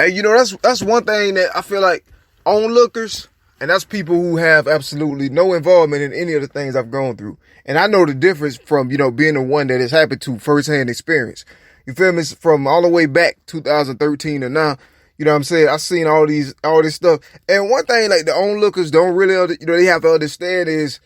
And that's one thing that I feel like onlookers, and that's people who have absolutely no involvement in any of the things I've gone through. And I know the difference from, being the one that has happened to firsthand experience. You feel me? From all the way back 2013 to now, you know what I'm saying? I've seen all this stuff. And one thing like the onlookers don't really, they have to understand is,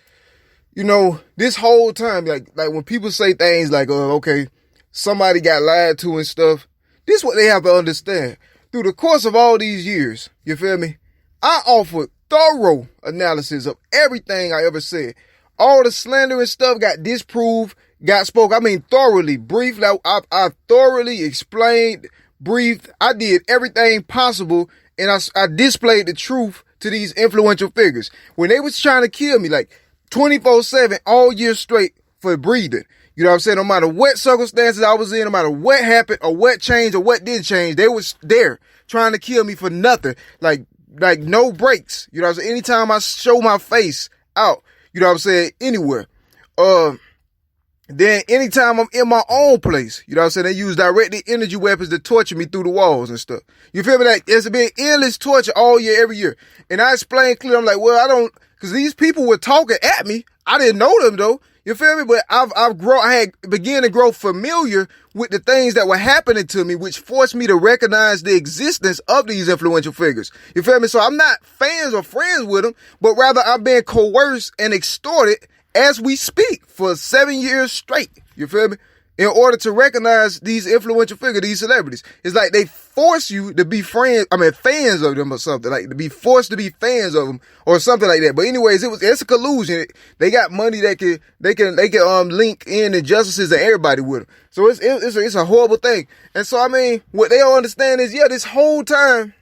this whole time, like when people say things like, okay, somebody got lied to and stuff, this is what they have to understand. Through the course of all these years, you feel me? I offered thorough analysis of everything I ever said. All the slandering stuff got disproved, got spoke. I mean, thoroughly, briefly. I thoroughly explained, briefed. I did everything possible, and I displayed the truth to these influential figures. When they was trying to kill me, like 24/7, all year straight for breathing. You know what I'm saying? No matter what circumstances I was in, no matter what happened or what changed or what didn't change, they was there trying to kill me for nothing. Like no breaks. You know what I'm saying? Anytime I show my face out, you know what I'm saying, anywhere. Then anytime I'm in my own place, you know what I'm saying, they use directed energy weapons to torture me through the walls and stuff. You feel me? Like, it's been endless torture all year, every year. And I explained clearly, I'm like, well, because these people were talking at me. I didn't know them though. You feel me? But I had began to grow familiar with the things that were happening to me, which forced me to recognize the existence of these influential figures. You feel me? So I'm not fans or friends with them, but rather I'm being coerced and extorted as we speak for 7 years straight. You feel me? In order to recognize these influential figures, these celebrities. It's like they force you to be fans of them or something. Like to be forced to be fans of them or something like that. But anyways, it's a collusion. They got money that they can link in injustices and everybody with them. So it's a horrible thing. And so, I mean, what they don't understand is, this whole time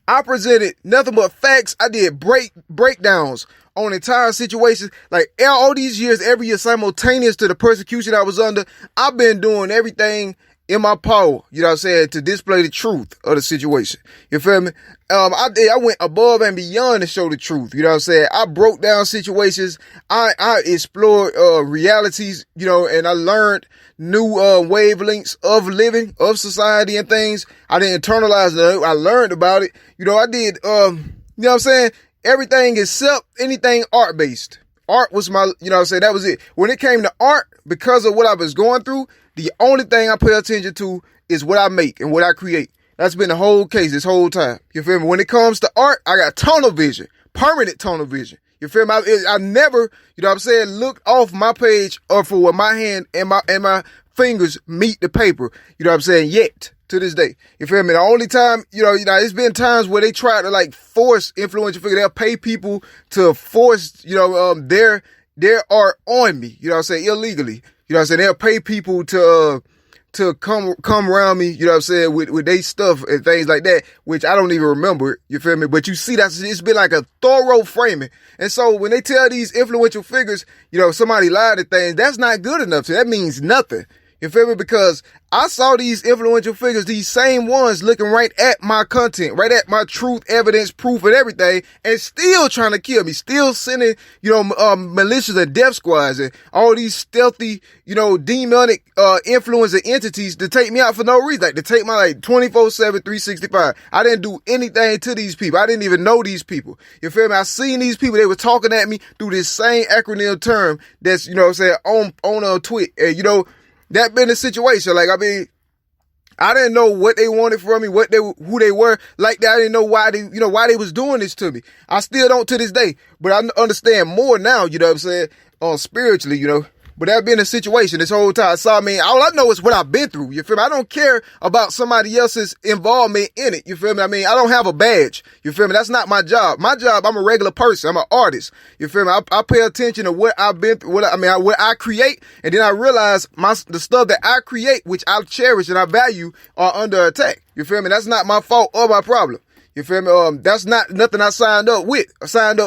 I presented nothing but facts. I did breakdowns on entire situations. Like all these years, every year simultaneous to the persecution I was under, I've been doing everything in my power, you know what I'm saying, to display the truth of the situation. You feel me? I went above and beyond to show the truth. You know what I'm saying? I broke down situations. I explored realities, and I learned new wavelengths of living, of society and things. I didn't internalize it. I learned about it. I did, you know what I'm saying? Everything except anything art-based. Art was my, you know what I'm saying, that was it. When it came to art, because of what I was going through, the only thing I pay attention to is what I make and what I create. That's been the whole case this whole time. You feel me? When it comes to art, I got tunnel vision, permanent tunnel vision. You feel me? I never, you know what I'm saying, look off my page or for where my hand and my fingers meet the paper. You know what I'm saying? Yet. To this day. You feel me? The only time, it's been times where they try to like force influential figures. They'll pay people to force, their art on me. You know what I'm saying? Illegally. You know what I'm saying? They'll pay people to come around me, you know what I'm saying, with their stuff and things like that, which I don't even remember. You feel me? But you see, it's been like a thorough framing. And so when they tell these influential figures, somebody lied to things, that's not good enough. So that means nothing. You feel me? Because I saw these influential figures, these same ones looking right at my content, right at my truth, evidence, proof, and everything, and still trying to kill me, still sending, militias and death squads and all these stealthy, demonic, influencer entities to take me out for no reason, like to take my 24/7, 365. I didn't do anything to these people. I didn't even know these people. You feel me? I seen these people, they were talking at me through this same acronym term that's, on Twit. And, that been the situation. Like, I mean, I didn't know what they wanted from me, who they were. Like that, I didn't know why they was doing this to me. I still don't to this day, but I understand more now, you know what I'm saying, spiritually, But that been a situation this whole time. So, I mean, all I know is what I've been through. You feel me? I don't care about somebody else's involvement in it. You feel me? I mean, I don't have a badge. You feel me? That's not my job. My job, I'm a regular person. I'm an artist. You feel me? I pay attention to what I've been through, what I create. And then I realize the stuff that I create, which I cherish and I value, are under attack. You feel me? That's not my fault or my problem. You feel me? That's not nothing I signed up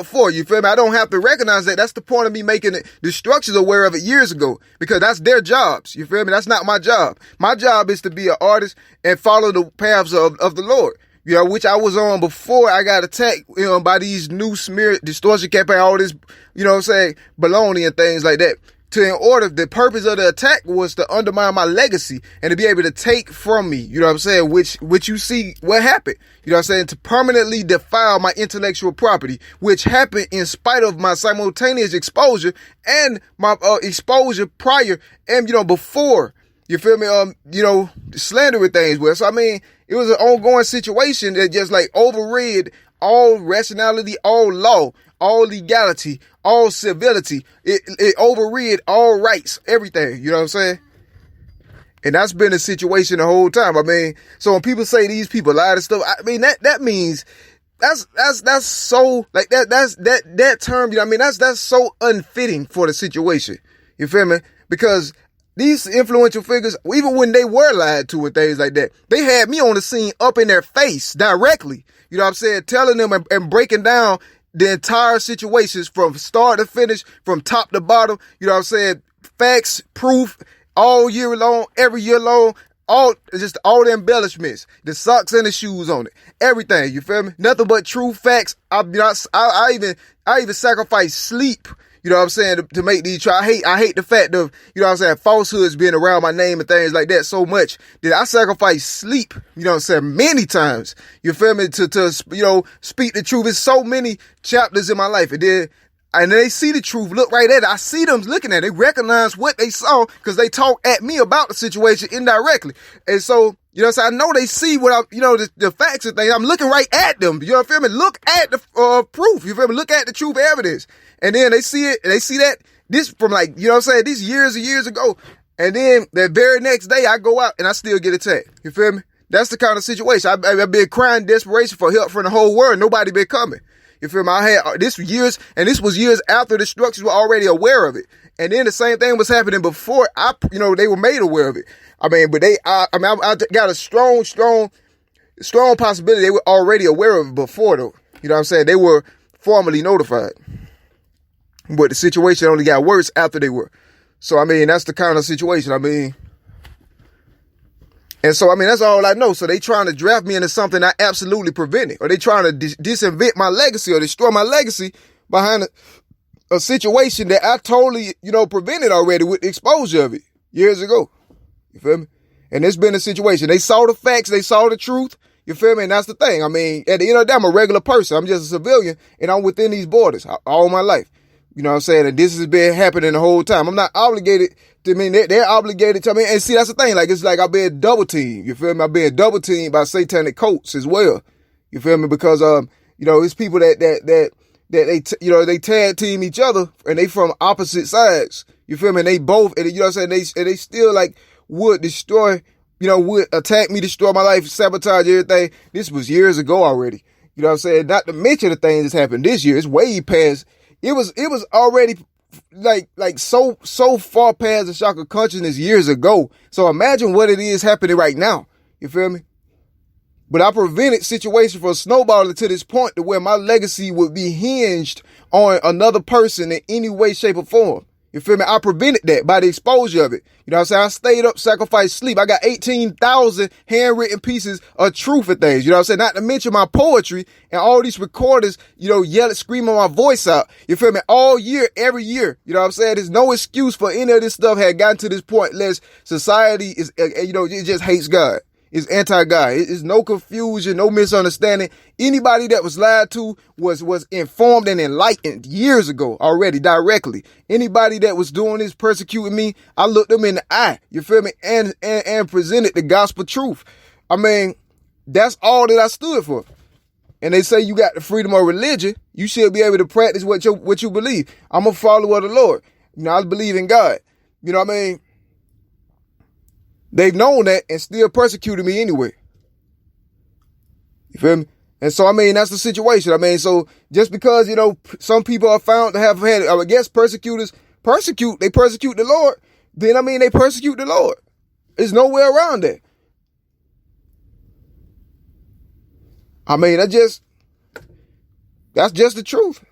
for. You feel me? I don't have to recognize that. That's the point of me making the structures aware of it years ago, because that's their jobs. You feel me? That's not my job. My job is to be an artist and follow the paths of the Lord, which I was on before I got attacked, by these new smear distortion campaign, all this, baloney and things like that. the purpose of the attack was to undermine my legacy and to be able to take from me, you know what I'm saying, which you see what happened, you know what I'm saying, to permanently defile my intellectual property, which happened in spite of my simultaneous exposure and my exposure prior and, before, you feel me, slandering things with. So, I mean, it was an ongoing situation that just like overrid all rationality, all law, all legality, all civility. It overrid all rights, everything. You know what I'm saying? And that's been the situation the whole time. I mean, so when people say these people lie to stuff, I mean, that means that's so like that term, you know what I mean? That's so unfitting for the situation. You feel me? Because these influential figures, even when they were lied to and things like that, they had me on the scene up in their face directly. You know what I'm saying? Telling them and breaking down the entire situations from start to finish, from top to bottom. You know what I'm saying? Facts, proof, all year long, every year long, all the embellishments, the socks and the shoes on it, everything. You feel me? Nothing but true facts. I even sacrifice sleep. You know what I'm saying? To make these try. I hate the fact of, you know what I'm saying, falsehoods being around my name and things like that so much that I sacrifice sleep, you know what I'm saying, many times. You feel me? To speak the truth. There's so many chapters in my life. And they see the truth, look right at it. I see them looking at it. They recognize what they saw because they talk at me about the situation indirectly. And so, you know what I'm saying, I know they see what the facts and things. I'm looking right at them. You know what I feel me? Look at the proof. You feel me? Look at the truth evidence. And then they see it, and they see that this from like, you know what I'm saying, this years and years ago. And then that very next day I go out and I still get attacked. You feel me? That's the kind of situation. I've been crying desperation for help from the whole world. Nobody been coming. You feel me? I had this years, and this was years after the structures were already aware of it. And then the same thing was happening before they were made aware of it. I mean, but I got a strong possibility they were already aware of it before though. You know what I'm saying? They were formally notified. But the situation only got worse after they were. So, I mean, that's the kind of situation. I mean, and so, I mean, that's all I know. So they trying to draft me into something I absolutely prevented. Or they trying to disinvent my legacy or destroy my legacy behind a situation that I totally, prevented already with the exposure of it years ago. You feel me? And it's been a situation. They saw the facts. They saw the truth. You feel me? And that's the thing. I mean, at the end of the day, I'm a regular person. I'm just a civilian, and I'm within these borders all my life. You know what I'm saying? And this has been happening the whole time. I'm not obligated to, they're obligated to, and see, that's the thing. Like, it's like I've been double teamed. You feel me? I've been double teamed by satanic cults as well. You feel me? Because, it's people that they tag team each other and they from opposite sides. You feel me? And they both, and you know what I'm saying? They still like would destroy, would attack me, destroy my life, sabotage everything. This was years ago already. You know what I'm saying? Not to mention the things that's happened this year. It's way past. It was already like so far past the shock of consciousness years ago. So imagine what it is happening right now. You feel me? But I prevented situation from snowballing to this point to where my legacy would be hinged on another person in any way, shape, or form. You feel me? I prevented that by the exposure of it. You know what I'm saying? I stayed up, sacrificed sleep. I got 18,000 handwritten pieces of truth and things. You know what I'm saying? Not to mention my poetry and all these recorders, yelling, screaming my voice out. You feel me? All year, every year. You know what I'm saying? There's no excuse for any of this stuff had gotten to this point unless society is, it just hates God. It's anti-God. It's no confusion, no misunderstanding. Anybody that was lied to was informed and enlightened years ago already, directly. Anybody that was doing this, persecuting me, I looked them in the eye, you feel me, and presented the gospel truth. I mean, that's all that I stood for. And they say you got the freedom of religion, you should be able to practice what you believe. I'm a follower of the Lord. I believe in God. You know what I mean? They've known that and still persecuted me anyway. You feel me? And so, I mean, that's the situation. I mean, so just because, some people are found to have had, I guess persecutors they persecute the Lord, then, they persecute the Lord. There's no way around that. That's just the truth.